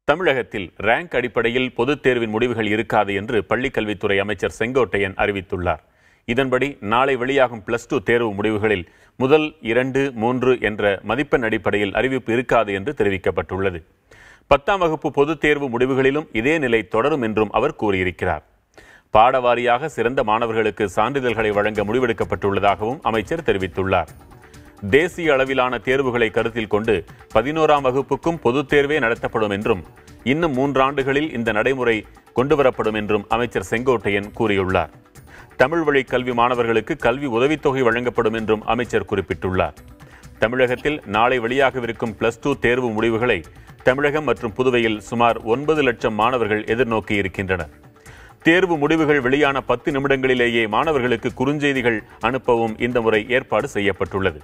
தமிழகத்தில் ரேங்க் அடிப்படையில் பொதுத் தேர்வின் முடிவுகள் இருக்காது என்று பள்ளிக்கல்வித்துறை அமைச்சர் செங்கோட்டையன் அறிவித்துள்ளார். இதன்படி நாளை வெளியாகும் +2 தேர்வு முடிவுகளில் முதல் 2, 3 என்ற மதிப்பெண் அடிப்படையில் அறிவிப்பு இருக்காது என்று தெரிவிக்கப்பட்டுள்ளது. 10ஆம் வகுப்பு பொதுத் தேர்வு முடிவுகளிலும் இதே நிலை தொடரும் என்றும் அவர் கூறியிருக்கிறார். பாடவாரியாக சிறந்த மாணவர்களுக்கு சான்றிதழ்களை வழங்க முடிவெடுக்கப்பட்டுள்ளதாகவும் அமைச்சர் தெரிவித்துள்ளார். தேசிய அளவிலான தேர்வுகளை கருத்தில் கொண்டு 11ஆம் வகுப்புக்கும் பொதுத் தேர்வே நடத்தப்படும் என்றும் இன்னும் 3 ஆண்டுகளில் இந்த நடைமுறை கொண்டுவரப்படும் என்றும் அமைச்சர் செங்கோட்டையன் கூறியுள்ளார். தமிழ் வழி கல்வி மாணவர்களுக்கு கல்வி உதவித்தொகை வழங்கப்படும் என்றும் அமைச்சர் குறிப்பிட்டுள்ளார். தமிழகத்தில் நாளை வெளியாகவிருக்கும் +2 தேர்வு முடிவுகளை தமிழகம் மற்றும் புதுவையில் சுமார் 9 லட்சம் மாணவர்கள் எதிர்நோக்கி இருக்கின்றனர். தேர்வு முடிவுகள் வெளியான 10 நிமிடங்களிலேயே மாணவர்களுக்கு குறுஞ்செய்திகள் அனுப்பவும் இந்த முறை ஏற்பாடு செய்யப்பட்டுள்ளது.